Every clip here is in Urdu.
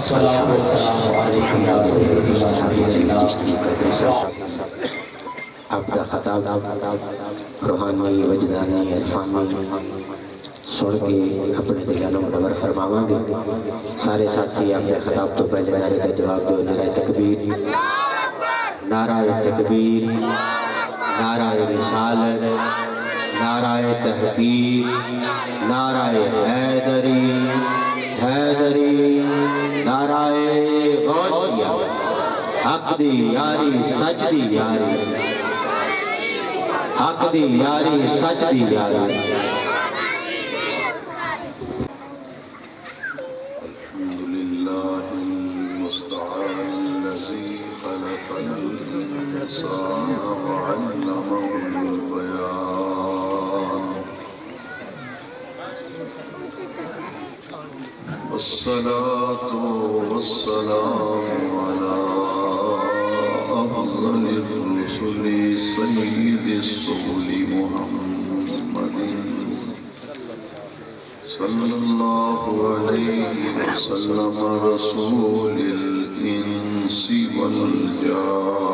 الصلاۃ والسلام علیکم یا سیدی یا حبیب اللہ۔ آپ کا خطاب روحانی وجدانی عرفانی سن کے اپنے دلانوں منور فرماواں گے۔ سارے ساتھی اپنے خطاب تو پہلے نعرے کا جواب دو۔ نعرہ تکبیر، نعرہ تکبیر، نعرہ رسالت، نعرہ تحقیق، نعرہ حیدری، حیدری، نعرہ غوثیہ، حق دی یاری سچ دی یاری، حق دی یاری سچ دی یاری۔ الحمدللہ المستعان الذی خلق الانسان وعلمہ البیان۔ والصلاة والسلام على أفضل الرسل سيد الرسل محمد صلى الله عليه وسلم رسول الإنس والجان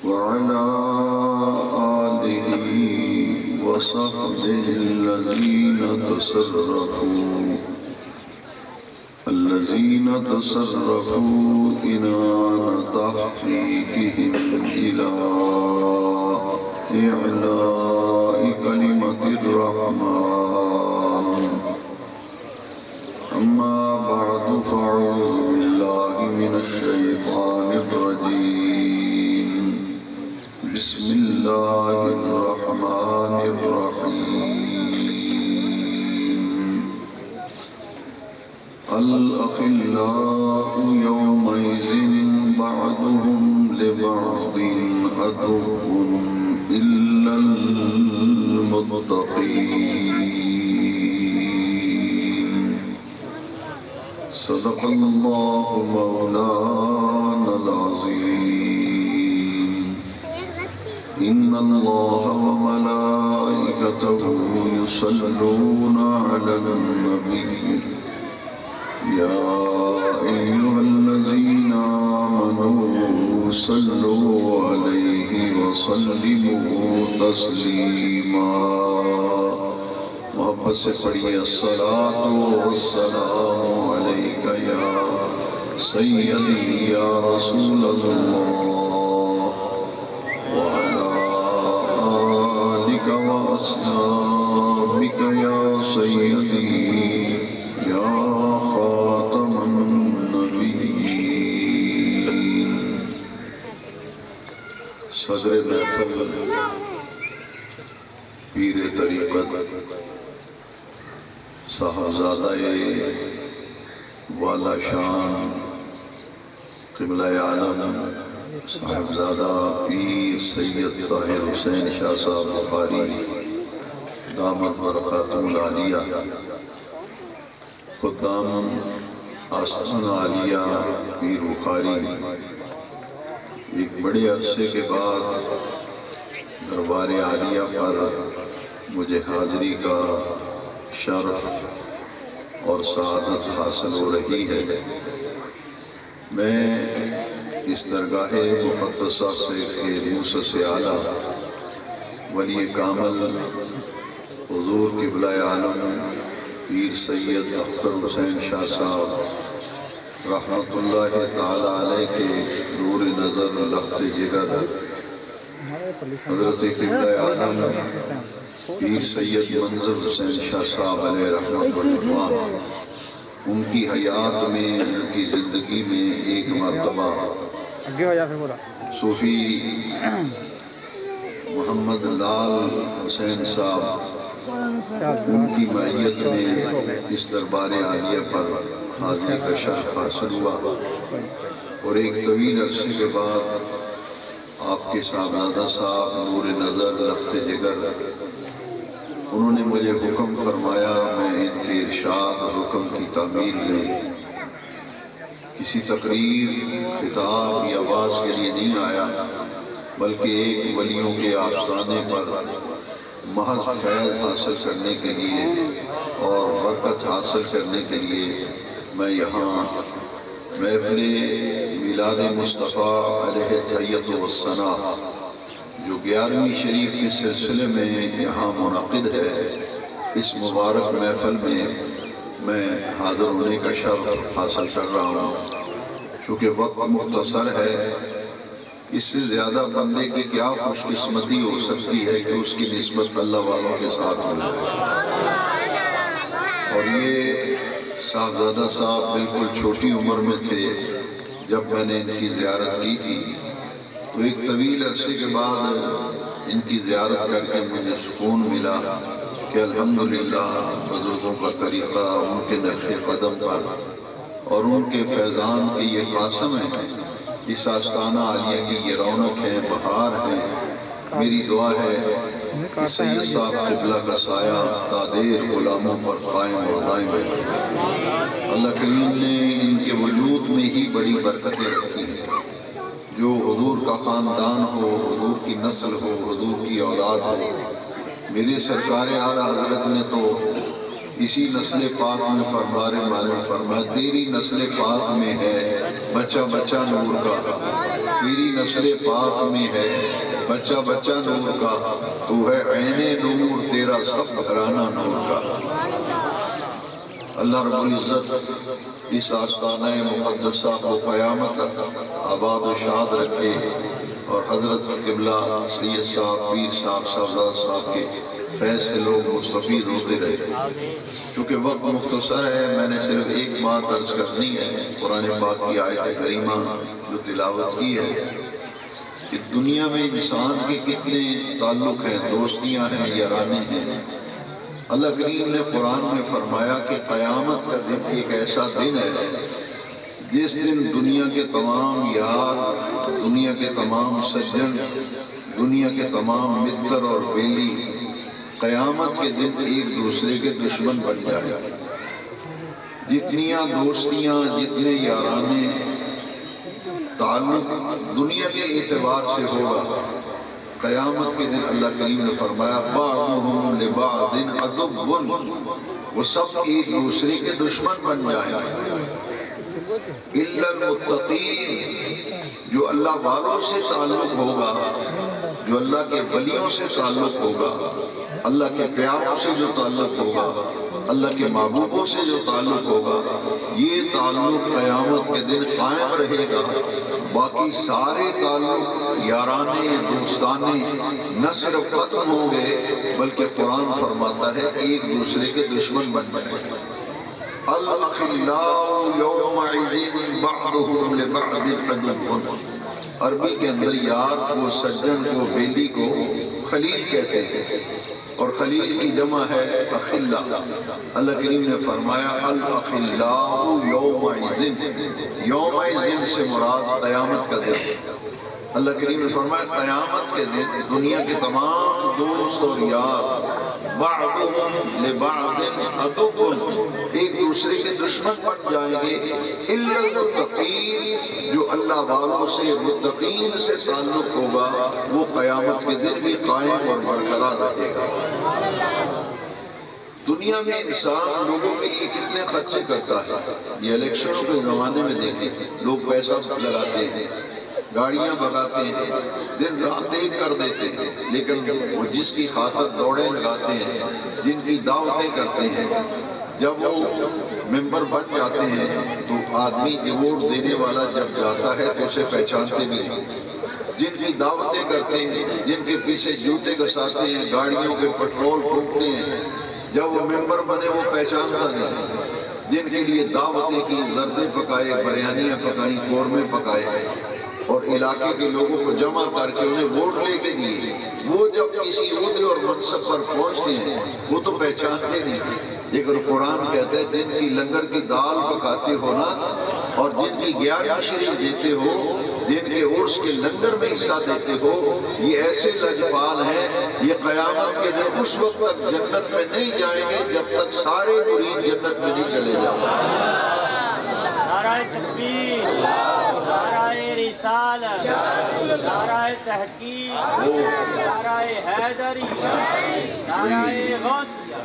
وعلى آله وصحبه الذين تصرفوا إنان تحقيقهم إلى إعلاء كلمة الرحمن. أما بعد فأعوذ بالله من الشيطان الرجيم. بسم الله الرحمن الرحيم. الأخلاء يومئذ بعضهم لبعض عدو إلا المتقين. صدق الله مولانا العظيم. إن الله وملائكته يصلون على النبي يا أيها الذين آمنوا صلوا عليه وسلموا تسليما. محبت سے پڑھیے الصلاة والسلام عليك يا سيدي يا رسول الله وعلى آلك وأصحابك يا سيدي يا خاتم النبيين. صدر محفل پیر طریقت صاحبزادہ والا شان قبلہ عالم صاحبزادہ پیر سید طاہر حسین شاہ صاحب بخاری دامت برکاتہ العالیہ، خدام آستان عالیہ پیر بخاری، ایک بڑے عرصے کے بعد دربار عالیہ پر مجھے حاضری کا شرف اور سعادت حاصل ہو رہی ہے. میں اس درگاہ مقدسہ سے کے موسس اعلیٰ ولی کامل حضور قبلہ عالم پیر سید اختر حسین شاہ صاحب رحمت اللہ تعالیٰ علیہ کے نور نظر لخت جگر حضرت قبلہ عالم پیر سید منظر حسین شاہ صاحب علیہ رحمت اللہ، ان کی حیات میں، ان کی زندگی میں ایک مرتبہ صوفی محمد لال حسین صاحب ان کی معیت میں اس دربار عالیہ پر حاضری کا شرف حاصل ہوا، اور ایک طویل عرصے کے بعد آپ کے صاحبزادہ صاحب نور نظر لخت جگر انہوں نے مجھے حکم فرمایا میں ان کے ارشاد اور حکم کی تعمیل میں کسی تقریر، خطاب یا آواز کے لیے نہیں آیا، بلکہ ایک ولیوں کے آستانے پر محض فیض حاصل کرنے کے لیے اور برکت حاصل کرنے کے لیے میں یہاں محفل میلاد مصطفیٰ علیہ تحیت والثنا جو 11ویں شریف کے سلسلے میں یہاں منعقد ہے، اس مبارک محفل میں حاضر ہونے کا شرف حاصل کر رہا ہوں۔ چونکہ وقت مختصر ہے، اس سے زیادہ بندے کی کیا خوش قسمتی ہو سکتی ہے کہ اس کی نسبت اللہ والوں کے ساتھ ہو جائے۔ اور یہ صاحبزادہ صاحب بالکل چھوٹی عمر میں تھے جب میں نے ان کی زیارت کی تھی، تو ایک طویل عرصے کے بعد ان کی زیارت کر کے مجھے سکون ملا کہ الحمدللہ بزرگوں کا طریقہ، ان کے نقش قدم پر اور ان کے فیضان کے یہ قاسم ہے، اس آستانہ عالیہ کی یہ رونق ہے، بہار ہے۔ میری دعا ہے کہ سید صاحب قبلہ کا سایہ تادیر غلاموں پر قائم اور دائم ہے۔ اللہ کریم نے ان کے وجود میں ہی بڑی برکتیں رکھی ہیں۔ جو حضور کا خاندان ہو، حضور کی نسل ہو، حضور کی اولاد ہو، میرے سرکار اعلیٰ حضرت نے تو اسی نسل پاک میں فرمایا تیری نسل پاک میں ہے بچہ بچہ نور کا، تیری نسل پاک میں ہے بچہ بچہ نور کا، تو ہے عین نور تیرا سب گھرانہ نور کا۔ اللہ رب العزت اس آستانہ مقدسہ کو قیامت تک آباد و شاد رکھے، اور حضرت قبلہ سید صاحب، پیر صاحب، صاحبزادہ صاحب کے فیض سے لوگ مستفید ہوتے رہے۔ چونکہ وقت مختصر ہے، میں نے صرف ایک بات عرض کرنی ہے، قرآن پاک کی آیت کریمہ جو تلاوت کی ہے کہ دنیا میں انسان کے کتنے تعلق ہیں، دوستیاں ہیں، یارانے ہیں۔ اللہ کریم نے قرآن میں فرمایا کہ قیامت کا دن ایک ایسا دن ہے جس دن دنیا کے تمام یار، دنیا کے تمام سجن، دنیا کے تمام متر اور بیلی قیامت کے دن ایک دوسرے کے دشمن بن جائے۔ جتنیاں دوستیاں، جتنے یارانے تعلق دنیا کے اعتبار سے ہوگا، قیامت کے دن اللہ کریم نے فرمایا بعضهم لبعض عدو، وہ سب ایک دوسرے کے دشمن بن جائیں گے۔ الا المتقین، جو اللہ والوں سے تعلق ہوگا، جو اللہ کے ولیوں سے تعلق ہوگا، اللہ کے پیاروں سے جو تعلق ہوگا، اللہ کے محبوبوں سے جو تعلق ہوگا، یہ تعلق قیامت کے دن قائم رہے گا۔ باقی سارے تعلق یارانے، دوستانے نہ صرف ختم ہوں گے بلکہ قرآن فرماتا ہے ایک دوسرے کے دشمن بن جائیں گے۔ الاخلاء یومئذ بعضهم لبعض عدو، عربی کے اندر یار کو، سجن کو، بیلی کو خلیل کہتے ہیں، اور خلیل کی جمع ہے اخلا۔ اللہ کریم نے فرمایا الاخلاء یومئذ، یومئذ سے مراد قیامت کا دن۔ اللہ کریم نے فرمایا قیامت کے دن دنیا کے تمام دوست اور یار بعضهم لبعض عدو، ایک دوسرے کے دشمن بن جائیں گے۔ الا المتقین، جو اللہ والوں سے، متقین سے تعلق ہوگا، وہ قیامت کے دن بھی قائم اور برقرار رہے گا۔ دنیا میں انسان لوگوں کے لیے کتنے خرچے کرتا ہے، یہ الیکشنوں کے زمانے میں دیکھیں، لوگ پیسہ لگاتے ہیں، گاڑیاں بگاتے ہیں، دن رات ایک کر دیتے ہیں، لیکن وہ جس کی خاطر دوڑیں لگاتے ہیں، جن کی دعوتیں کرتے ہیں، جب وہ ممبر بن جاتے ہیں تو آدمی ووٹ دینے والا جب جاتا ہے تو اسے پہچانتے بھی نہیں۔ جن کی دعوتیں کرتے ہیں، جن کے پیچھے جوتے گھساتے ہیں، گاڑیوں کے پٹرول پھونکتے ہیں، جب وہ ممبر بنے وہ پہچانتا نہیں۔ جن کے لیے دعوتیں کی، زردیں پکائے، بریانیاں پکائیں، قورمے پکائے، اور علاقے کے لوگوں کو جمع کر کے انہیں ووٹ لے کے دیے، وہ جب کسی عہدے اور منصب پر پہنچتے ہیں وہ تو پہچانتے نہیں۔ لیکن قرآن کہتا ہے جن کی لنگر کی دال پکاتے ہو نا، اور جن کی 11ویں شریف دیتے ہو، جن کے عرس کے لنگر میں حصہ دیتے ہو، یہ ایسے لجپال ہیں، یہ قیامت کے دن اس وقت تک جنت میں نہیں جائیں گے جب تک سارے مرید جنت میں نہیں چلے جائیں۔ رسالت، نعرہ تحقیق، نعرہ حیدری، نعرہ غوثیہ۔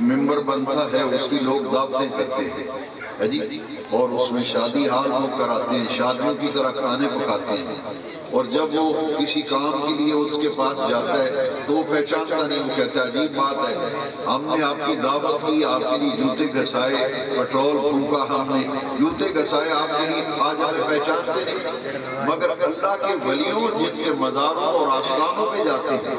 ممبر بنتا ہے اس کی لوگ دعوتیں کرتے ہیں جی، اور اس میں شادی حال وہ کراتے ہیں، شادیوں کی طرح کھانے پکاتے ہیں، اور جب وہ کسی کام کے لیے اس کے پاس جاتا ہے تو وہ پہچانتا نہیں، وہ کہتا ہے عجیب بات ہے، ہم نے آپ کی دعوت کی، آپ کے لیے جوتے گھسائے، پٹرول پھونکا، ہم نے جوتے گھسائے آپ کے لیے، آج ہمیں پہچانتے نہیں۔ مگر اللہ کے ولیوں جن کے مزاروں اور آستانوں پہ جاتے ہیں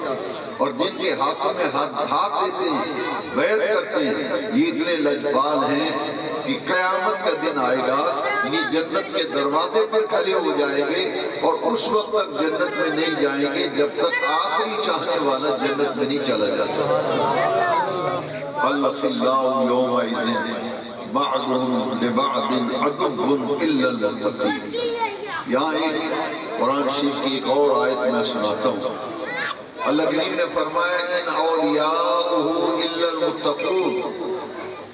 اور جن کے ہاتھوں میں ہاتھ دیتے ہیں، بیعت کرتے ہیں، یہ اتنے لجپال ہیں کہ قیامت کا دن آئے گا، یہ جنت کے دروازے پر کھڑے ہو جائیں گے اور اس وقت تک جنت میں نہیں جائیں گے جب تک آخری چاہنے والا جنت میں نہیں چلا جاتا۔ الخلاء یومئذ بعضهم لبعض عدو الا المتقین۔ یہاں ایک قرآن شریف کی ایک اور آیت میں سناتا ہوں۔ اللہ کریم نے فرمایا ان اولیاؤہ الا المتقون،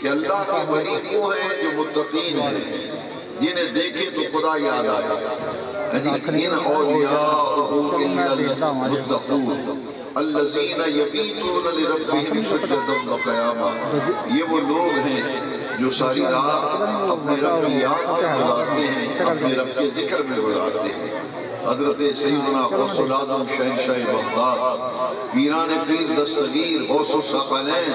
کہ اللہ کے ولی وہ ہیں جو متقین ہیں، جنہیں دیکھیں تو خدا یاد آئے۔ ان اولیاؤہ الا المتقون الذین یبیتون لربہم سجدا وقیاما، یہ وہ لوگ ہیں جو ساری رات اپنے رب کی یاد میں گزارتے ہیں، اپنے رب کے ذکر میں گزارتے ہیں۔ حضرت سیدنا غوث العظم شہنشاہ بغداد، پیران پیر دستگیر غوث الثقلین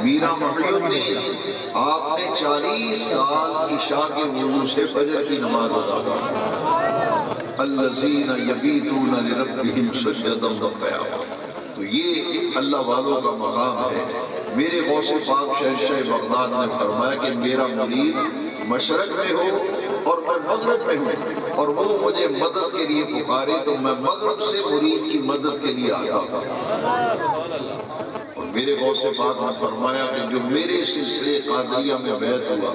میرا محی الدین، آپ نے 40 سال عشاء کے وضو سے فجر کی نماز ادا کی۔ الذین یبیتون لربہم سجدا وقیاما، تو یہ اللہ والوں کا مقام ہے۔ میرے غوث پاک شہنشاہ بغداد نے فرمایا کہ میرا مرید مشرق میں ہو اور میں مغرب میں ہوں اور وہ مجھے مدد کے لیے پکارے تو میں مغرب سے مرید کی مدد کے لیے آتا ہوں۔ اور میرے غوث پاک نے فرمایا کہ جو میرے سلسلے قادریہ میں بیعت ہوا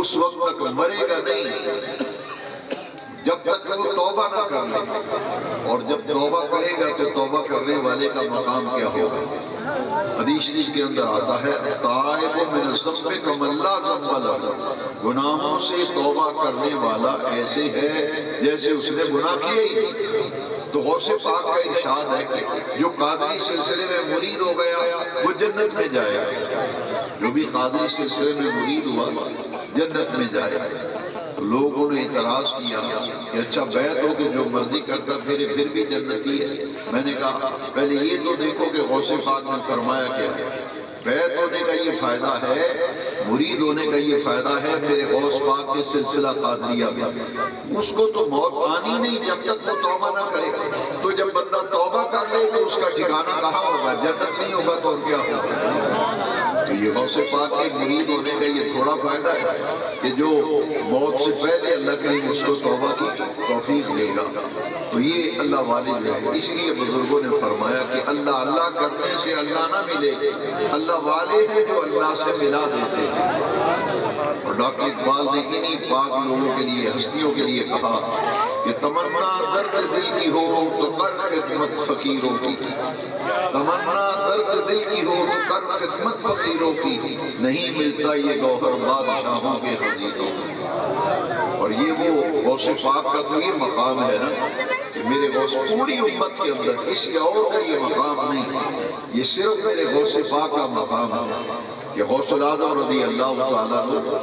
اس وقت تک مرے گا نہیں جب تک وہ توبہ نہ کر لے، اور جب توبہ کرے گا تو توبہ کرنے والے کا مقام کیا ہوگا۔ حدیث شریف کے اندر آتا ہے تائب من الذنب کمن لا ذنب لہ، گناہوں سے توبہ کرنے والا ایسے ہے جیسے اس نے گناہ کیے ہی نہیں۔ تو غوث پاک کا ارشاد ہے کہ جو قادری سلسلے میں مرید ہو گیا وہ جنت میں جائے گا، جو بھی قادری سلسلے میں مرید ہوا جنت میں جائے گا۔ لوگوں نے اعتراض کیا کہ اچھا بیعت ہو کہ جو مرضی کرتا پھر بھی جنتی ہے۔ میں نے کہا پہلے یہ تو دیکھو کہ غوث پاک نے فرمایا کیا ہے۔ بیعت ہونے کا یہ فائدہ ہے، مرید ہونے کا یہ فائدہ ہے میرے غوث پاک کے سلسلہ قادریہ میں۔ اس کو تو موت آنی نہیں جب تک وہ توبہ نہ کرے، تو جب بندہ توبہ کر لے تو اس کا ٹھکانہ کہاں ہوگا؟ جنت نہیں ہوگا تو اور کیا ہوگا؟ تو یہ غوث پاک کے مرید ہونے کا یہ تھوڑا فائدہ ہے کہ جو موت سے پہلے اللہ کریم اس کو توبہ کی توفیق دے گا۔ تو یہ اللہ والے جو ہے، اس لیے بزرگوں نے فرمایا کہ اللہ اللہ کرنے سے اللہ نہ ملے، اللہ والے ہیں جو اللہ سے ملا دیتے ہیں۔ اور ڈاکٹر اقبال نے انہی پاک لوگوں کے لیے، ہستیوں کے لیے کہا کہ تمنا درد دل کی ہو تو کر خدمت فقیروں کی، تمنا درد دل کی ہو تو کر خدمت فقیروں کی، نہیں ملتا یہ گوہر بادشاہوں کے خزینوں کی۔ اور یہ وہ غوث پاک کا تو یہ مقام ہے نا کہ میرے غوث پوری امت کے اندر کسی اور کا یہ مقام نہیں، یہ صرف میرے غوث پاک کا مقام ہے کہ غوث العظم رضی اللہ تعالیٰ عنہ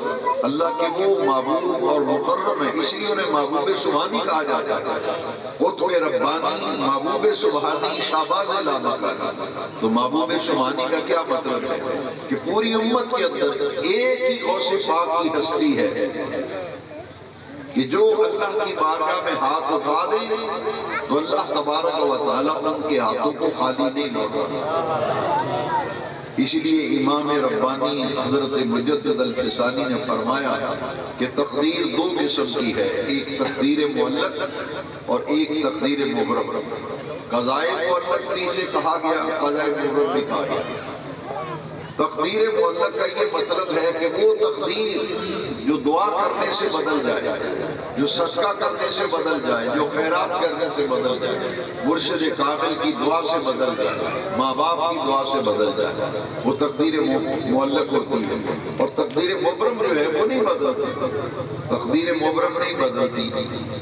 اللہ کے وہ محبوب اور مکرم ہیں، اس لیے انہیں محبوب سبحانی کہا جاتا ہے۔ قطب ربانی، محبوب سبحانی، شہباز لامکانی۔ تو محبوب سبحانی کا کیا مطلب ہے کہ پوری امت کے اندر ایک ہی غوث پاک کی ہستی ہے کہ جو اللہ کی بارگاہ میں ہاتھ اٹھا دے تو اللہ تبارک و تعالیٰ ان کے ہاتھوں کو خالی نہیں لوٹاتا۔ اس لیے امام ربانی حضرت مجدد الفسانی نے فرمایا کہ تقدیر دو قسم کی ہے، ایک تقدیر معلق اور ایک تقدیر مبرم۔ قضائے معلق بھی سے کہا گیا، قضائے مبرم بھی کہا گیا۔ تقدیر معلق کا یہ مطلب ہے کہ وہ تقدیر جو دعا کرنے سے بدل جائے، جو صدقہ کرنے سے بدل جائے، جو خیرات کرنے سے بدل جائے، مرشد کامل کی دعا سے بدل جائے، ماں باپ کی دعا سے بدل جائے، وہ تقدیر معلق ہوتی ہے۔ اور تقدیر مبرم جو ہے وہ نہیں بدلتی، تقدیر مبرم نہیں بدلتی۔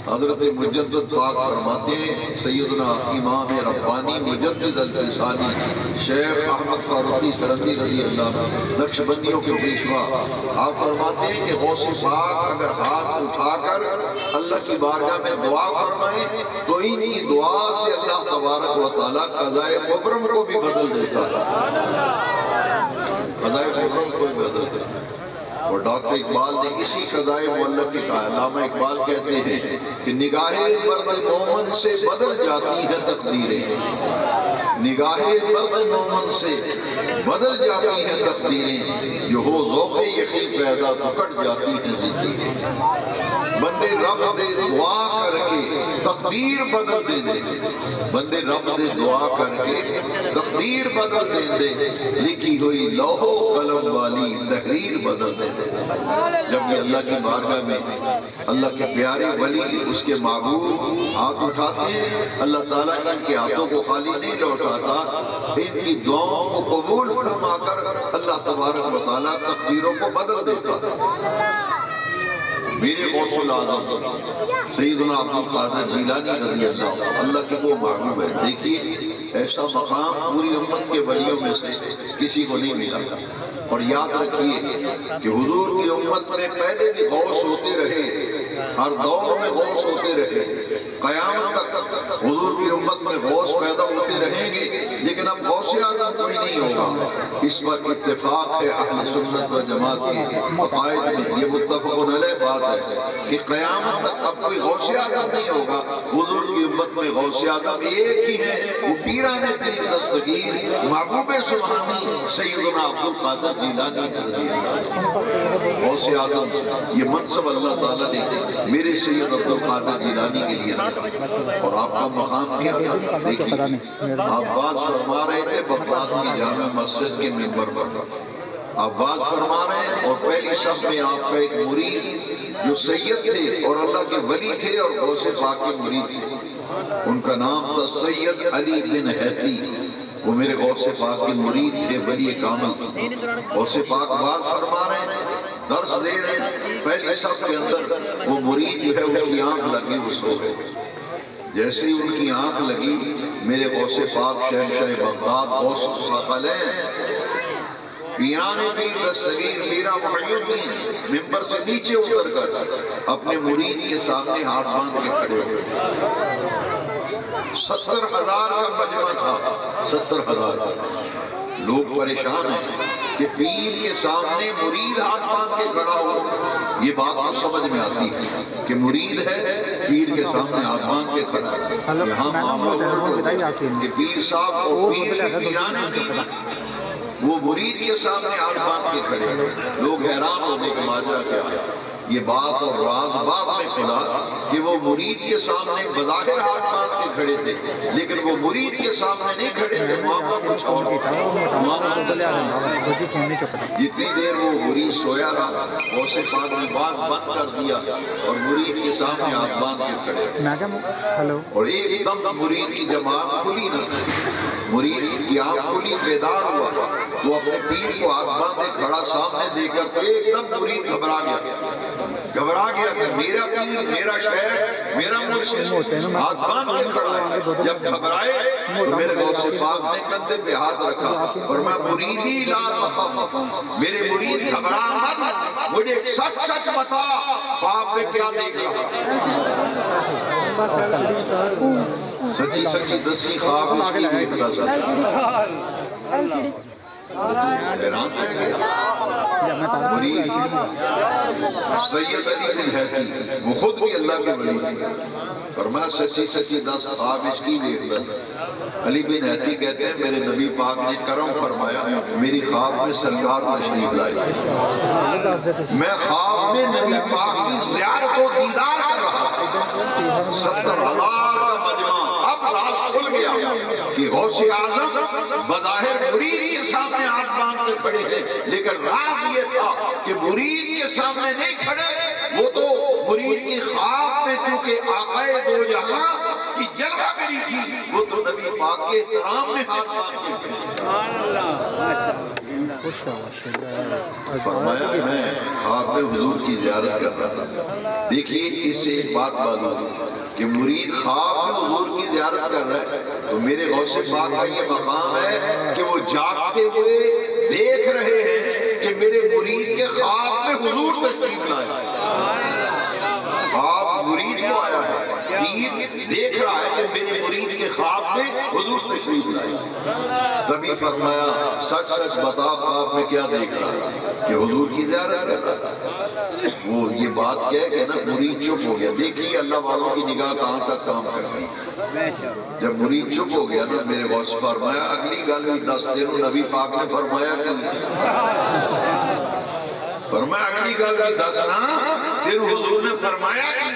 حضرت مجدد پاک فرماتے ہیں، سیدنا امام ربانی مجدد الفسانی شیخ احمد فاروقی سرندی رضی اللہ عنہ، نقشبندیوں کے پیشوا، آپ فرماتے ہیں کہ غوث پاک اگر ہاتھ اٹھا کر اللہ کی بارگاہ میں دعا فرمائیں تو ان کی دعا سے اللہ تبارک و تعالیٰ قضاء مبرم کو بھی بدل دیتا ہے، قضاء مبرم کو بھی بدل دیتا ہے۔ اور ڈاکٹر اقبال نے اسی قضاء معلق کی کہا، علامہ اقبال کہتے ہیں کہ نگاہ مرد مومن سے بدل جاتی ہے تقدیریں، نگاہ مرد مومن سے بدل جاتی ہیں تقدیریں، جو ہو ذوق یقین پیدا تو کٹ جاتی ہیں زندگی۔ بندے رب دے دعا کر کے تقدیر بدل دیں دے، بندے رب دے دعا کر کے تقدیر بدل دیں دے، لکھی ہوئی لوح و قلم والی تحریر بدل دیں دے۔ جب بھی اللہ کی بارگاہ میں اللہ کے پیارے ولی اس کے معبود ہاتھ اٹھاتے ہیں، اللہ تعالیٰ ان کے ہاتھوں کو خالی نہیں لوٹاتا، ان کی دعاؤں کو قبول فرما کر اللہ تبارک و تعالیٰ تقدیروں کو بدل دیتا ہے۔ میرے غوث العظم سیدنا عبد القادر جیلانی رضی اللہ کے وہ محبوب ہے۔ دیکھیے ایسا مقام پوری امت کے ولیوں میں سے کسی کو نہیں ملا۔ اور یاد رکھیے کہ حضور کی امت میں پہلے بھی غوث ہوتے رہے، ہر دور میں غوث ہوتے رہے، قیامت تک حضور کی امت میں غوث پیدا ہوتے رہیں گے، لیکن اب غوث اعظم کوئی نہیں ہوگا۔ اس پر اتفاق ہے اہل سنت و جماعت کے عقائد میں، یہ متفق علیہ بات ہے کہ قیامت تک اب کوئی غوث اعظم نہیں ہوگا۔ حضور کی امت میں غوث اعظم ایک ہی ہے، وہ پیران پیر دستگیر محبوب سبحانی سیدنا عبد القادر جیلانی رضی اللہ۔ غوث اعظم یہ منصب اللہ تعالیٰ نے میرے سید عبد القادر جیلانی کے لیے رکھا، اور آپ کا مقام کیا تھا؟ دیکھیے آپ بات فرما رہے تھے بغداد کی جامع مسجد کے منبر پر، آپ بات فرما رہے ہیں، اور پہلی صف میں آپ کا ایک مرید جو سید تھے اور اللہ کے ولی تھے اور غوث پاک کے مرید تھے، ان کا نام تھا سید علی بن حیتی، وہ میرے غوث پاک کے مرید تھے، ولی کامل تھے۔ غوث پاک بات فرما رہے ہیں، درس دے رہے ہیں، پہلی صف کے اندر وہ مرید جو ہے اس کی آنکھ لگی، وہ سو گئے۔ جیسے ہی ان کی آنکھ لگی، میرے غوث پاک شہنشاہ بغداد غوث الثقلین پیران پیر دستگیر میرا محی الدین ممبر سے نیچے اتر کر اپنے مرید کے سامنے ہاتھ باندھ کے کھڑے ہوئے۔ 70,000 کا مجمع تھا، 70,000 لوگ پریشان ہیں کہ پیر کے سامنے مرید ہاتھ باندھ کے کھڑا ہو۔ یہ بات تو سمجھ میں آتی ہے کہ مرید ہے، پیر کے سامنے ہاتھ باندھ کے کھڑا ہے۔ یہاں معاملہ کہ پیر صاحب اور پیر کے پیرانے پیر وہ مرید کے سامنے ہاتھ باندھ کے کھڑے، لوگ حیران ہونے کا ماجرا کیا ہے۔ یہ بات اور راز بعد میں کھلا کہ وہ مرید کے سامنے بظاہر ہاتھ باندھ کے کھڑے تھے، لیکن وہ مرید کے سامنے نہیں کھڑے تھے، معاملہ کچھ اور جتنی دیر وہ مرید سویا رہا، غوث پاک نے بات بند کر دیا اور مرید کے سامنے ہاتھ باندھ کے کھڑے، اور ایک دم مرید کی جماعت کھلی نہ، مرید کی آنکھ کھلی، بیدار ہوا، وہ اپنے پیر کو ہاتھ باندھے کھڑا سامنے دے کر تو ایک دم مرید گھبرا گیا کہ میرا پیر، میرا شیخ، میرا مرشد ہاتھ باندھ کے کھڑا ہے۔ جب گھبرائے تو میرے غوث پاک نے کندھے پہ ہاتھ رکھا اور میں مریدی لا تخف، میرے مرید گھبرا مت، مجھے سچ سچ بتا خواب میں کیا دیکھ رہا۔ سچی سچی دسی خواب اس کی دیکھتا سچ حیران رہ گیا۔ مرید سید علی بن حیتی، وہ خود بھی اللہ کے ولی تھے، فرمایا سچی سچی دس خواب اس کی دیکھتا سچ۔ علی بن حیتی کہتے ہیں میرے نبی پاک نے کرم فرمایا، میری خواب میں سرکار تشریف لائی، میں خواب میں نبی پاک کی زیارت و دیدار کر رہا، 70,000 کا مجمع، اب راز کھل گیا۔ کہ غوث اعظم بظاہر مرید کے سامنے ہاتھ باندھ کے کھڑے ہیں، لیکن راز یہ تھا کہ مرید کے سامنے نہیں کھڑے، وہ تو مرید کی خواب میں چونکہ آقا دو جہاں کی جلوہ کری تھی، وہ تو نبی پاک کے احترام میں ہاتھ باندھ کے فرمایا میں خواب میں حضور کی زیارت کر رہا تھا۔ دیکھیے اس سے ایک بات معلوم کہ مرید خواب میں حضور کی زیارت کر رہا ہے، تو میرے غوث پاک کا یہ مقام ہے کہ وہ جاگتے ہوئے دیکھ رہے ہیں کہ میرے مرید کے خواب میں حضور تشریف لائے۔ خواب مرید کو آیا ہے، پیر دیکھ رہا ہے کہ میرے مرید کے خواب میں حضور تشریف لائے۔ تبھی فرمایا سچ سچ بتا خواب میں کیا دیکھ رہا ہے؟ کہ حضور کی زیارت کر رہا تھا۔ وہ یہ بات کہہ کہ نا مرید چپ ہو گیا۔ دیکھیے اللہ والوں کی نگاہ کہاں تک کام کرتی ہے۔ جب مرید چپ ہو گیا نا میرے غوث فرمایا اگلی گل بھی دس دن نبی پاک نے فرمایا کہ فرمایا اگلی گل بھی دس نا پھر حضور نے فرمایا کہ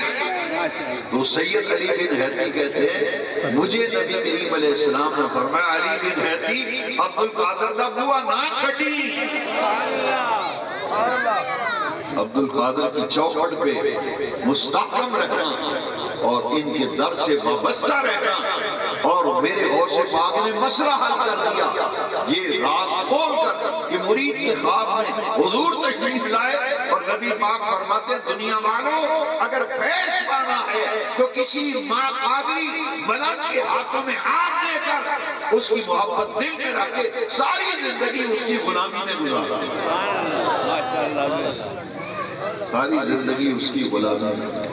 تو سید علی بن حیتی کہتے ہیں مجھے نبی کریم علیہ السلام نے فرمایا علی بن حیتی عبد القادر دا بوا نہ چھٹی۔ عبد القادر کی چوکھٹ پہ مستحکم رہنا اور ان کے در سے وابستہ رہنا، اور میرے غوث پاک نے مسئلہ حل کر دیا یہ راز کھول کر کہ مرید کے خواب میں حضور تشریف لائے۔ اور نبی پاک فرماتے ہیں دنیا والوں اگر فیض پانا ہے تو کسی ماں قادری ملک کے ہاتھوں میں آگ دے کر اس کی محبت دل میں رکھ کے ساری زندگی اس کی غلامی میں گزارا، ساری زندگی اس کی غلامی میں۔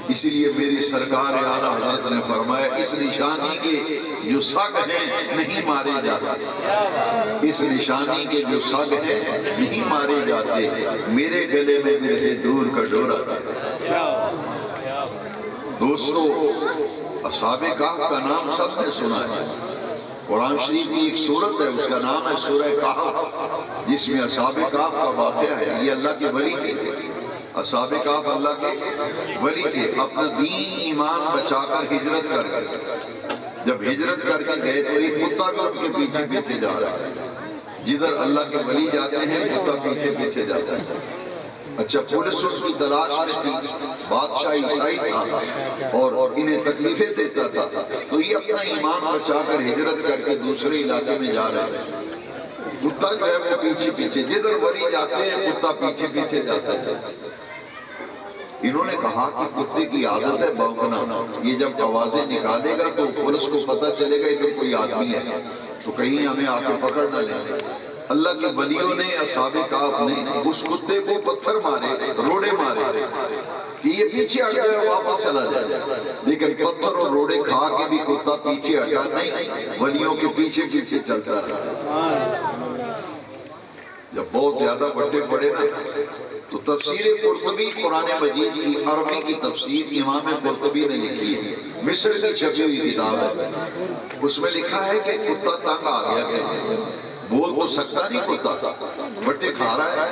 اسی لیے میری سرکار اعلیٰ حضرت نے فرمایا اس نشانی کے جو سگ ہیں نہیں مارے جاتے، اس نشانی کے جو سگ ہیں نہیں مارے جاتے، میرے گلے میں بھی رہے دور کا ڈورا تھا۔ دوستو اصحاب کہف کا نام سب نے سنا ہے، قرآن شریف کی ایک سورت ہے اس کا نام ہے سورہ کہف، جس میں اصحاب کہف کا واقعہ ہے۔ یہ اللہ کے ولی تھے، اصحاب کہف اللہ کے ولی تھے، اپنا دین ایمان بچا کر ہجرت کر گئے۔ جب ہجرت کر کے گئے تو ایک کتا بھی ان کے پیچھے پیچھے جا رہا ہے، جدھر اللہ کے ولی جاتے ہیں کتا پیچھے پیچھے جاتا ہے۔ اچھا پولیس اس کی تلاش میں تھی، بادشاہ عیسائی تھا اور انہیں تکلیفیں دیتا تھا، تو یہ اپنا ایمان بچا کر ہجرت کر کے دوسرے علاقے میں جا رہے ہیں۔ کتا جو ہے وہ پیچھے پیچھے، جدھر ولی جاتے ہیں کتا پیچھے پیچھے جاتا ہے۔ انہوں نے کہا کہ کتے کی عادت ہے بھونکنا، یہ جب آوازیں نکالے گا تو پولیس کو پتہ چلے گا ادھر کوئی آدمی ہے تو کہیں ہمیں آ کے پکڑ نہ لیں۔ اللہ کے ولیوں نے اصحاب کہف نے اس کتے کو پتھر مارے، روڑے مارے کہ یہ پیچھے ہٹ گیا واپس چلا جائے، لیکن پتھر اور روڑے کھا کے بھی کتا پیچھے ہٹا نہیں، ولیوں کے پیچھے پیچھے چلتا رہا۔ جب بہت زیادہ بڑے پڑے نا تو تفسیر قرطبی قرآن مجید کی عربی کی تفسیر امام قرطبی نے لکھی ہے، مصر کی چھپی ہوئی کتاب ہے، اس میں لکھا ہے کہ کتا تنگ آ گیا ہے، بول تو سکتا نہیں کتا، بٹے کھا رہا ہے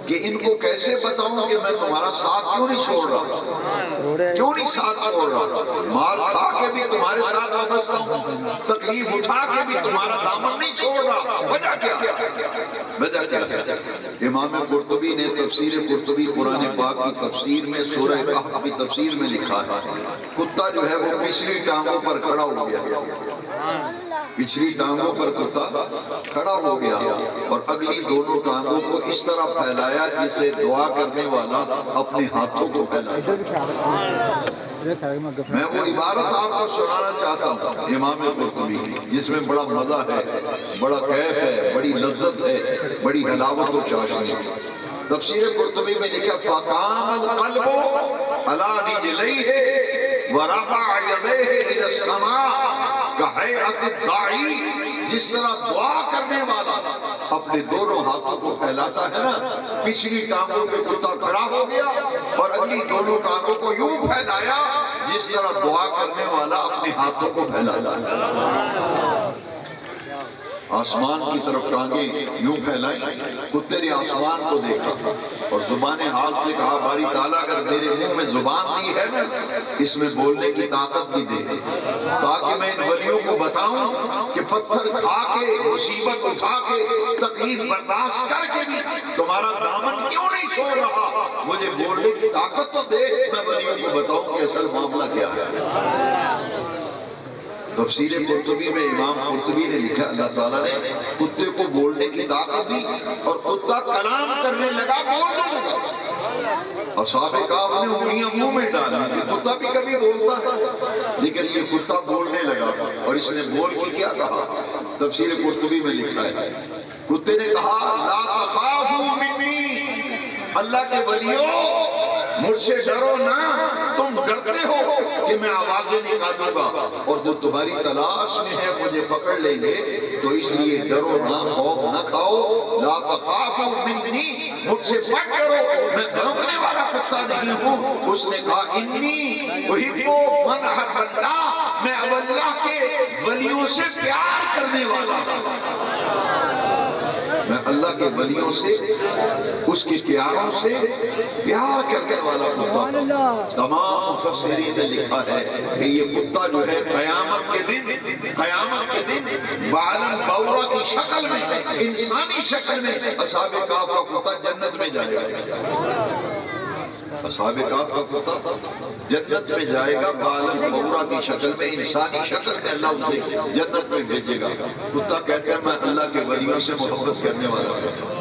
کہ ان کو کیسے بتاؤں کہ میں تمہارا ساتھ کیوں نہیں چھوڑ رہا، کیوں نہیں ساتھ چھوڑ رہا، مار کھا کے بھی تمہارے ساتھ وابستہ ہوں، تکلیف اٹھا کے بھی تمہارا دامن نہیں چھوڑ رہا، وجہ کیا ہے؟ امام قرطبی نے تفسیر قرطبی قرآن پاک کی تفسیر میں سورہ کہف کی تفسیر میں لکھا ہے کتا جو ہے وہ پچھلی ٹانگوں پر کھڑا ہو گیا، پچھلی ٹانگوں پر کتا کھڑا ہو گیا اور اگلی دونوں ٹانگوں کو اس طرح پھیلایا جسے دعا کرنے والا اپنے ہاتھوں کو پھیلایا۔ میں وہ عبارت آپ کو سنانا چاہتا ہوں امام قرطبی کی، جس میں بڑا مزہ ہے، بڑا کیف ہے، بڑی لذت ہے، بڑی حلاوت و چاشنی ہے۔ تفسیر قرطبی میں لکھا فَقَامَ الْقَلْبُ عَلَىٰ رِجْلَيْهِ وَرَفَعَ يَدَيْهِ إِلَى السَّمَاءِ كَهَيْئَةِ الدَّاعِي، جس طرح دعا کرنے والا اپنے دونوں ہاتھوں کو پھیلاتا ہے نا، پچھلی ٹانگوں پہ کتا کھڑا ہو گیا اور اگلی دونوں ٹانگوں کو یوں پھیلایا جس طرح دعا کرنے والا اپنے ہاتھوں کو پھیلاتا ہے۔ آسمان کی طرف ٹانگیں یوں پھیلائیں، کتے نے آسمان کو دیکھا اور زبان حال سے کہا باری تعالیٰ اگر میرے منہ میں زبان دی ہے نا، اس میں بولنے کی طاقت بھی دے تاکہ میں ان ولیوں کو بتاؤں کہ پتھر کھا کے، مصیبت اٹھا کے، تکلیف برداشت کر کے بھی تمہارا دامن کیوں نہیں چھوڑ رہا، مجھے بولنے کی طاقت تو دے، میں ولیوں کو بتاؤں کہ اصل معاملہ کیا ہے۔ تفسیر قرطبی میں امام قرطبی نے لکھا اللہ تعالیٰ نے کتے کو بولنے کی طاقت دی اور کتا کلام کرنے لگا، بولنے لگا۔ اصحاب کہف نے انگلیاں منہ میں ڈالی کہ کتا بھی کبھی بولتا ہے، لیکن یہ کتا بولنے لگا اور اس نے بول کے کیا کہا؟ تفسیر قرطبی میں لکھا ہے کتے نے کہا لا تخافوا منی، اللہ کے ولیوں مجھ سے ڈرو نہ، تم ڈرتے ہو کہ میں آوازیں نکالوں گا اور جو تمہاری تلاش میں ہے مجھے پکڑ لیں گے، تو اس لیے ڈرو نہ، خوف نہ کھاؤ۔ لا تخافوا منی، مجھ سے مت ڈرو، میں بھونکنے والا کتا نہیں ہوں۔ اس نے کہا انی احب من احب اللہ، میں اب اللہ کے ولیوں سے پیار کرنے والا ہوں، میں اللہ کے ولیوں سے، اس کے پیاروں سے پیار کرنے والا کتا ہوں۔ تمام مفسرین نے لکھا ہے کہ یہ کتا جو ہے قیامت کے دن بعالم بورا کی شکل میں، انسانی شکل میں اصحاب کہف کا کتا جنت میں جائے گا۔ اصحاب کہف کا کتا جنت میں جائے گا، بعالم بورا کی شکل میں، انسانی شکل میں اللہ اسے جنت میں بھیجے گا۔ کتا کہتا ہے میں اللہ کے ولیوں سے محبت کرنے والا ہوں۔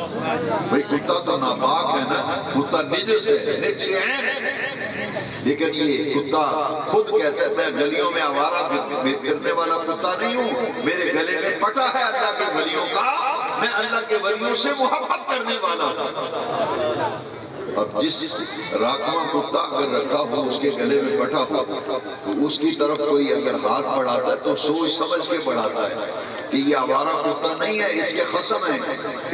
بھئی کتا تو ناپاک ہے نا، کتا نجس ہے، نجسین ہے، لیکن یہ کتا خود کہتا ہے میں گلیوں میں آوارہ پھرنے والا کتا نہیں ہوں، میرے گلے میں پٹا ہے اللہ کے ولیوں کا، میں اللہ کے ولیوں سے محبت کرنے والا ہوں۔ اب جس راکواں کتا اگر رکھا ہو اس کے گلے میں پٹا ہو تو اس کی طرف کوئی اگر ہاتھ بڑھاتا ہے تو سوچ سمجھ کے بڑھاتا ہے کہ یہ آوارہ کتا نہیں ہے، اس کے خصم ہے،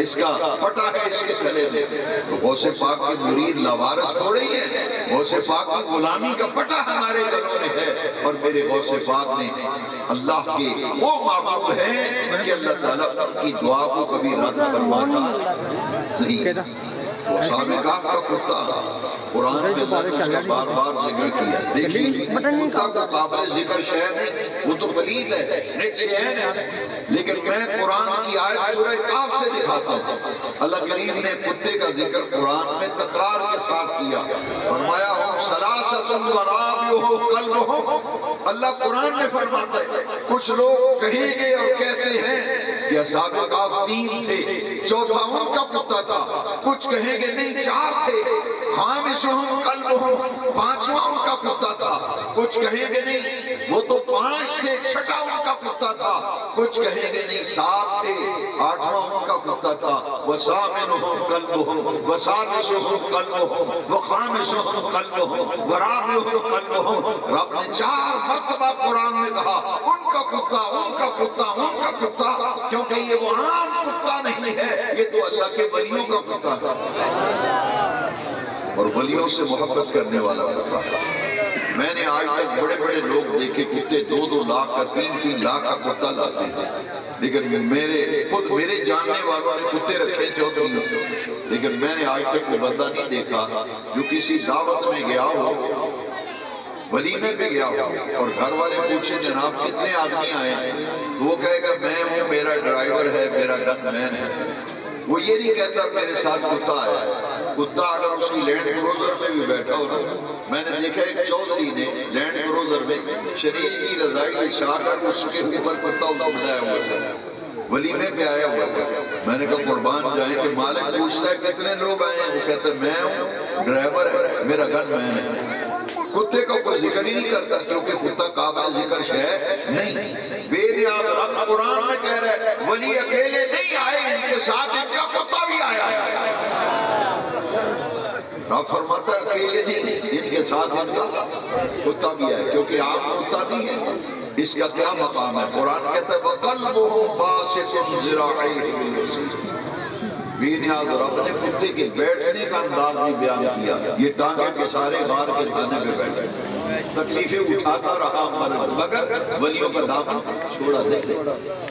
اس کا پٹا ہے اس کے گلے میں۔ تو غوث پاک کی مرید لاوارث تھوڑی ہے، غوث پاک کی غلامی کا پٹا ہمارے گلوں میں ہے، اور میرے غوث پاک نے اللہ کے وہ معبود ہیں کہ اللہ تعالیٰ کی دعا کو کبھی رد فرماتا نہیں۔ اصحاب کہف کا کتا قرآن میں اللہ نے اس کا بار بار ذکر کیا۔ دیکھیں کتا کا قابل ذکر شہر ہے، وہ تو پلید ہے، نجسین ہے، لیکن میں قرآن کی آیت سورہ کہف سے دکھاتا ہوں۔ اللہ کریم نے کتے کا ذکر قرآن میں تکرار کے ساتھ کیا، فرمایا ہم ثلاثۃ ورابعہم قلبہم، اللہ قرآن میں فرماتا ہے کچھ لوگ کہیں گے اور کہتے ہیں کہ اصحاب کہف 3 تھے، چوتھا ان کا کتا تھا، کچھ کہیں گے نہیں 4 تھے، خامسہم قلبہم، 5واں ان کا کتا تھا، کچھ کہیں گے نہیں وہ تو 5 تھے، 6واں ان کا کتا تھا، کچھ کہیں گے نہیں 7 تھے، 8واں ان کا کتا تھا، وثامنہم قلبہم وسادسہم قلبہم وخامسہم قلبہم ورابعہم قلبہم۔ رب نے 4 مرتبہ قرآن میں کہا ان کا کتا، ان کا کتا، ان کا کتا، کیونکہ یہ وہ عام کتا نہیں ہے، یہ تو اللہ کے ولیوں کا کتا ہے اور ولیوں سے محبت کرنے والا کتا ہے۔ میں نے آج تک بڑے بڑے لوگ دیکھے کتے 2-2 لاکھ کا 3-3 لاکھ کا کتا لاتے ہیں، لیکن میرے جاننے والوں نے کتے رکھے 14، لیکن میں نے آج تک کوئی بندہ نہیں دیکھا جو کسی دعوت میں گیا ہو، ولیمے پہ گیا ہو اور گھر والے پوچھے جناب کتنے آدمی آئے ہیں، تو وہ کہے گا میں ہوں، میرا ڈرائیور ہے، میرا گن مین ہے۔ وہ یہ نہیں کہتا میرے ساتھ کتا آیا ہے۔ کتا اگر اس کی لینڈ کروزر میں بھی بیٹھا ہو نا، میں نے دیکھا ایک چودھری نے لینڈ کروزر میں شریف کی رضائی بچھا کر اس کے اوپر کتا اٹھایا ہوا تھا، ولیمے پہ آیا ہوا تھا۔ میں نے کہا قربان جائیں کہ مالک پوچھتا ہے کتنے لوگ آئے ہیں، وہ کہتا ہے میں ہوں، ڈرائیور ہے، میرا گن مین ہے۔ کتے کا کوئی ذکر ہی نہیں کرتا کیونکہ کتا قابل ذکر شے نہیں۔ بے نیاز رب قرآن میں کہہ رہا ہے ولی اکیلے نہیں آئے، ان کے ساتھ ان کا کتا بھی آیا ہے۔ رب فرماتا ہے اکیلے نہیں، ان کے ساتھ ان کا کتا بھی آیا، کیونکہ آپ کتا نہیں ہے، اس کا کیا مقام ہے؟ قرآن کہتا ہے وَقَلْبُهُمْ بَاسِطٌ ذِرَاعَيْهِ بِالْوَصِيلِ، بے نیاز رب نے کتے کے بیٹھنے کا انداز بھی بیان کیا، یہ ٹانگے کے سارے غار کے کھانے پہ بیٹھے، تکلیفیں اٹھاتا رہا مگر ولیوں کا دامن چھوڑا نہیں۔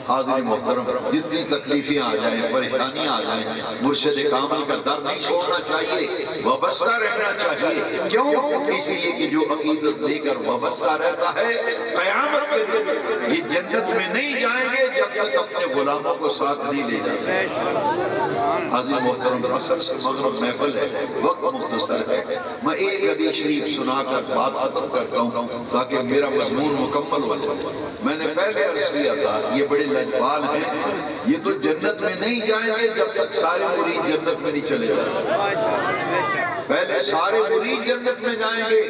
حاضر محترم، جتنی تکلیفیں آ جائیں، پریشانیاں آ جائیں، مرشد کامل کا در نہیں چھوڑنا چاہیے، وابستہ رہنا چاہیے۔ کیوں؟ اس لیے کہ جو عقیدت لے کر وابستہ رہتا ہے قیامت کے دن یہ جنت میں نہیں جائیں گے جب تک اپنے غلاموں کو ساتھ نہیں لے جاتے۔ حاضر محترم، اصل سے مغرب محفل ہے، وقت مختصر ہے، میں ایک حدیث شریف سنا کر بات ختم کرتا ہوں تاکہ میرا مضمون مکمل ہو جائے۔ میں نے پہلے عرض کیا تھا یہ بڑے لجپال ہیں، یہ تو جنت میں نہیں جائیں گے جب تک سارے مرید جنت میں نہیں چلے جائیں۔ پہلے سارے مرید جنت میں جائیں گے،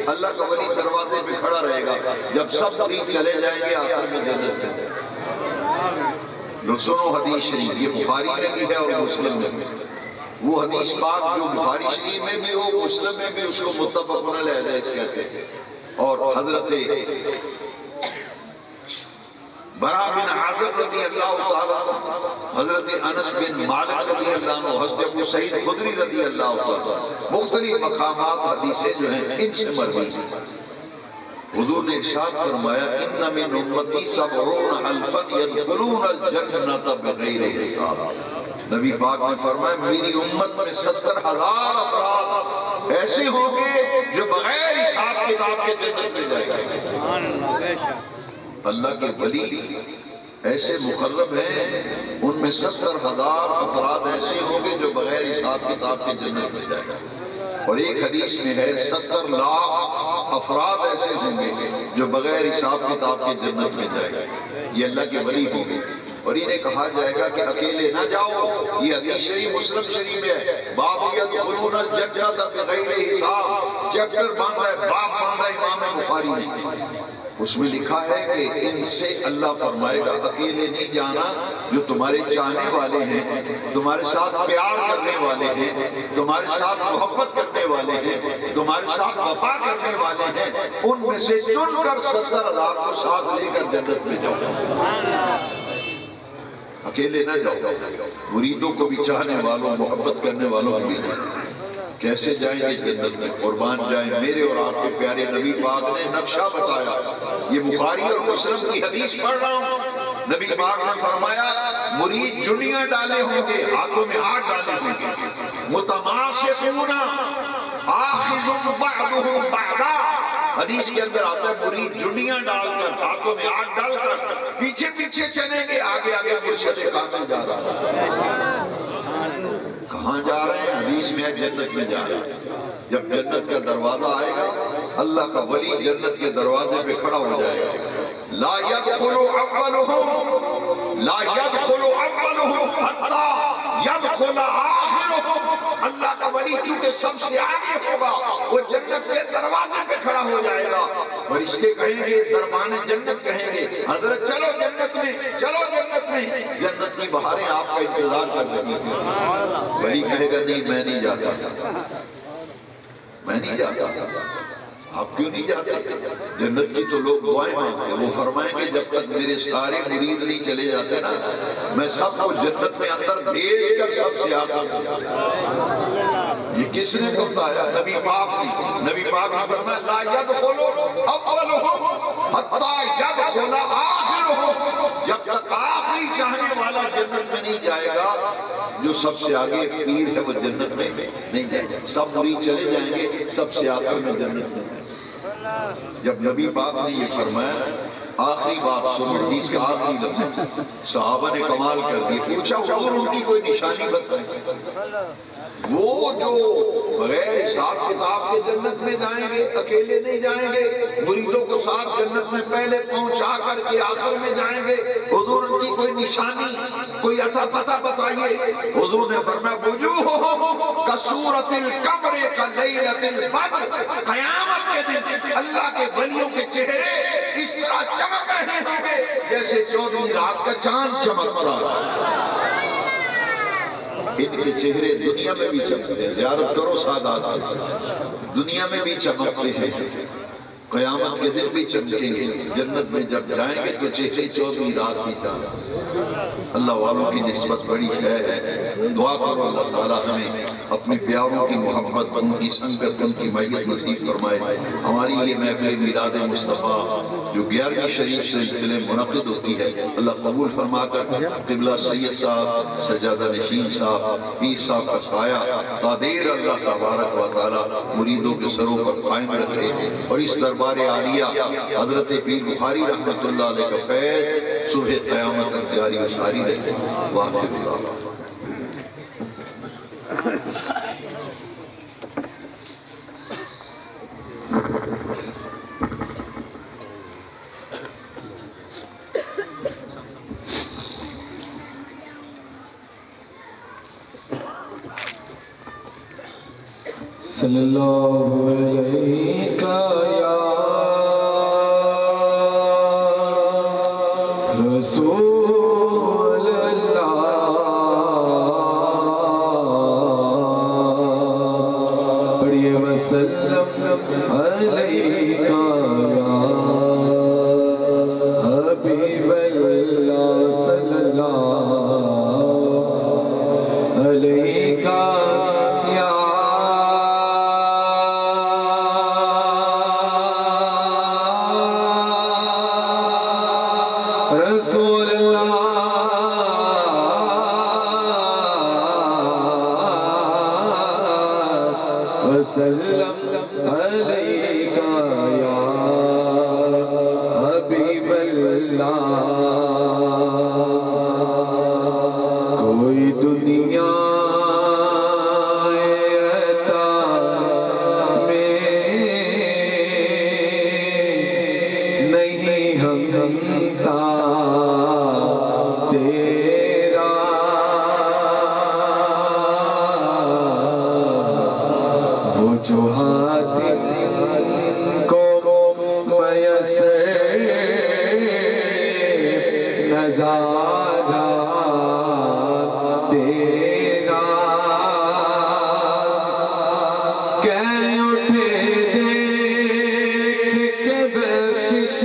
اللہ کا ولی دروازے پہ کھڑا رہے گا، جب سب مرید چلے جائیں گے آخر میں جنت میں۔ لوگ سنو حدیث شریف، یہ بخاری میں بھی ہے اور مسلم میں بھی۔ وہ حدیث پاک جو بخاری شریف میں بھی ہو، مسلم میں بھی، اس کو متفق علیہ حدیث کہتے ہیں۔ اور حضرت برا بن عازب رضی اللہ تعالیٰ، حضرت انس بن مالک رضی اللہ عنہ، حضرت ابو سعید خدری رضی اللہ تعالیٰ، مختلف مقامات حدیثیں جو ہیں ان سے مروی ہیں۔ حضور نے ارشاد فرمایا ان من امتی 70 الفا يدخلون الجنة بغیر حساب۔ نبی پاک نے فرمایا میری امت میں 70,000 افراد ایسے ہوں گے جو بغیر حساب کتاب کے جنت میں جائیں گے۔ اللہ کے ولی ایسے مقرب ہیں، ان میں 70,000 افراد ایسے ہوں گے جو بغیر حساب کتاب کے جنت میں جائیں گے۔ اور ایک حدیث میں ہے 70 لاکھ افراد ایسے ہوں گے جو بغیر حساب کتاب کے جنت میں جائیں گے، یہ اللہ کے ولی ہوں گے۔ اور انہیں کہا جائے گا کہ اکیلے نہ جاؤ، یہ حدیث شریف مسلم شریف میں ہے، باب یدخلون الجنة بغیر حساب، چیپٹر باندھا ہے، باب باندھا امام بخاری نے۔ اس میں لکھا ہے کہ ان سے اللہ فرمائے گا اکیلے نہیں جانا، جو تمہارے چاہنے والے ہیں، تمہارے ساتھ پیار کرنے والے ہیں، تمہارے ساتھ محبت کرنے والے ہیں، تمہارے ساتھ وفا کرنے والے ہیں، ان میں سے چن کر 70,000 کو ساتھ لے کر جنت میں جاؤ۔ اکیلے نہ جاؤ، مریدوں کو بھی چاہنے والوں، محبت کرنے والوں کو بھی جائیں۔ کیسے جائیں گے جنت میں؟ قربان جائیں، میرے اور آپ کے پیارے نبی پاک نے نقشہ بتایا۔ یہ بخاری اور مسلم کی حدیث پڑھ رہا ہوں، نبی پاک نے فرمایا مرید جنیاں ڈالے ہوں گے، ہاتھوں میں ہاتھ ڈالے ہوں گے، متماسکون آخذ بعضهم بعضا، حدیث کے اندر آتا ہے مرید جنیاں ڈال کر، ہاتھوں میں ہاتھ ڈال کر پیچھے پیچھے چلیں گے، آگے آگے مرشد کامل جا رہا ہے۔ کہاں جا رہے ہیں؟ حدیث میں ہے جنت میں جا رہے ہیں۔ جب جنت کا دروازہ آئے گا، اللہ کا ولی جنت کے دروازے پہ کھڑا ہو جائے گا۔ لا يدخل اولهم لا يدخل اولهم حتى يدخل آخرهم، اللہ کا ولی چونکہ سب سے آگے ہوگا، وہ جنت کے دروازے پہ کھڑا ہو جائے گا۔ فرشتے کہیں گے، دربان جنت کہیں گے حضرت چلو جنت میں، چلو جنت میں، جنت کی بہاریں آپ کا انتظار کر رہی ہیں۔ ولی کہے گا نہیں میں نہیں جاتا، میں نہیں جاتا۔ آپ کیوں نہیں جاتے؟ جنت کی تو لوگ دعائیں مانگتے ہیں، وہ فرمائیں گے جب تک میرے سارے مرید نہیں چلے جاتے نا، میں سب کو جنت میں اندر بھیج کر سب سے آتا ہوں۔ یہ کس نے بتایا؟ نبی پاک نے۔ نبی پاک نے فرمایا لا يدخل اولهم حتى يدخل آخرهم، جب تک آخری چاہنے والا جنت میں نہیں جائے گا، جو سب سے آگے پیر ہے وہ جنت میں نہیں جائے گا۔ سب مرید چلے جائیں گے، سب سے آخر میں جنت میں۔ جب نبی پاک نے یہ فرمایا، آخری بات سنو، حدیث کا آخری لفظ، صحابہ نے کمال کر دی، پوچھا حضور ان کی کوئی نشانی بتائیں۔ وہ جو بغیر حساب کتاب کے جنت میں جائیں گے، اکیلے نہیں جائیں گے، مریدوں کو ساتھ جنت میں پہلے پہنچا کر کے آخر میں جائیں گے، حضور ان کی کوئی نشانی، کوئی عطا پتہ بتائیے۔ حضور نے فرمایا وجوہہم کصورۃ القمر کلیلۃ البدر، قیامت کے دن اللہ کے ولیوں کے چہرے اس طرح چمک رہے ہوں گے جیسے 14ویں رات کا چاند چمک رہا ہے۔ ان کے چہرے دنیا میں بھی چمکتے ہیں، زیارت کرو سادات، دنیا میں بھی چمکتے ہیں، قیامت کے دن بھی چمکیں گے، جنت میں جب جائیں گے تو چہرے 14 رات کی چاند۔ اللہ والوں کی نسبت بڑی ہے، دعا کرو اللہ تعالیٰ ہمیں اپنے پیاروں کی محبت، ان کی سنگت، ان کی معیت نصیب فرمائے۔ ہماری یہ محفل میلاد مصطفیٰ جو 11ویں شریف سلسلے منعقد ہوتی ہے، اللہ قبول فرما کر قبلہ سید صاحب، سجادہ نشین صاحب، پیر صاحب کا سایہ قادر اللہ تبارک و تعالیٰ مریدوں کے سروں پر قائم رکھے، اور اس دربار عالیہ حضرت پیر بخاری رحمت اللہ علیہ کا فیض صبح قیامت تک جاری و ساری رہے۔ واقع اللہ صلی اللہ علیہ یا رسول اللہ، پڑھیے وسلم علیہ یا حبیب اللہ صلی اللہ علیہ یا رسول اللہ وسلم علیہ یا حبیب اللہ۔ کوئی دنیا نہیں ہمتا تیرا، وہ جو حاتم کو میسر نظارہ تیرا، کہیں اٹھے دیکھ کے بخشش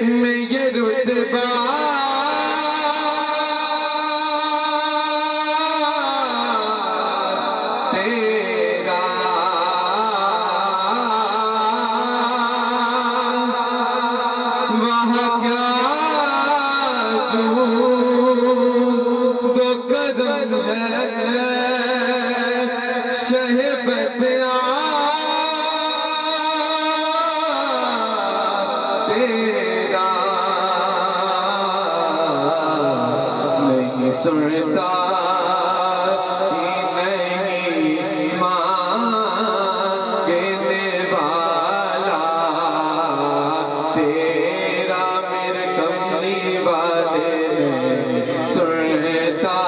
میں یہ رتبہ تیرا، وہاں کیا جو دو قدم ہے شہبت تیرا، نہیں سنتا ہی نہیں مانگنے والا تیرا، میرے کملی والے نہیں سنتا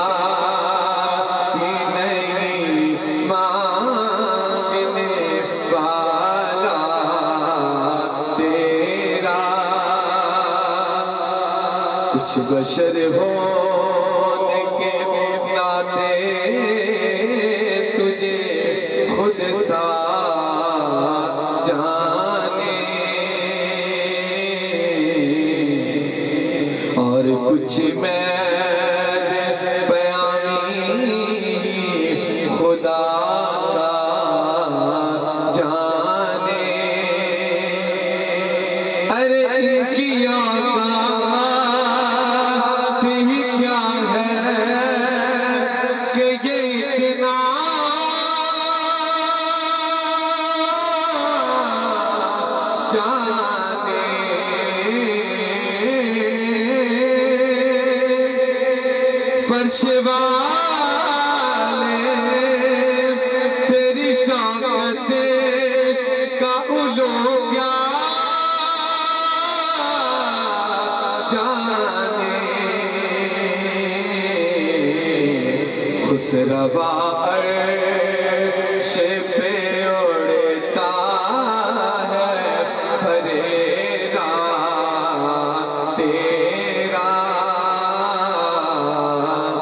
ہی نہیں مانگنے والا تیرا، کچھ بشر ہونے کے ناطے تجھے خود سا جانے، اور کچھ میں پیامی خدا جانے، ارے ان کی اوقات ہی کیا ہے کہ یہ اتنا جانے، فرش والے تیری شوکت کا علو کیا جانے، خسروا عرش پہ اڑتا ہے پھریرا تیرا،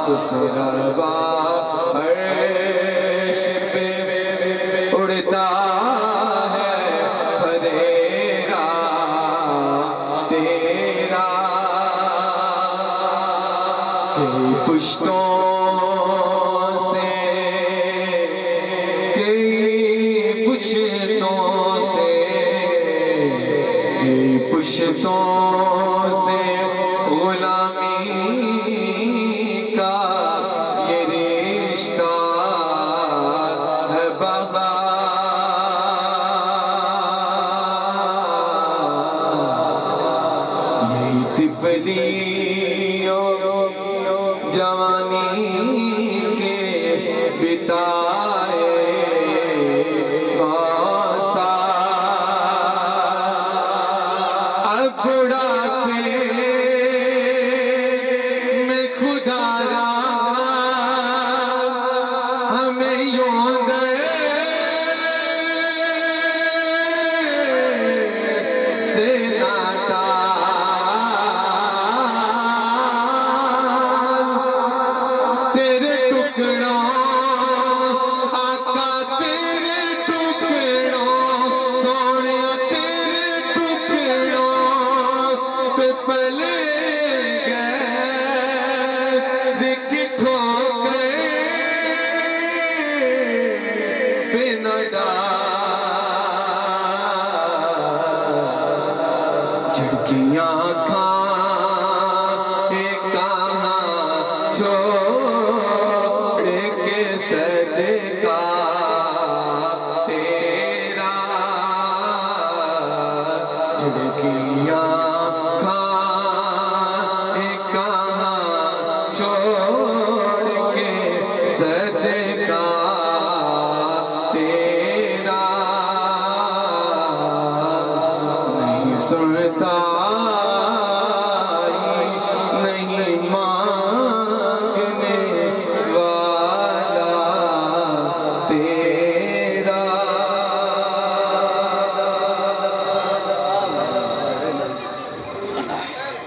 خسروا عرش پہ اڑتا ہے رشتوں سے غلامی کا یہ رشتہ ہے یہی طفلی و جوانی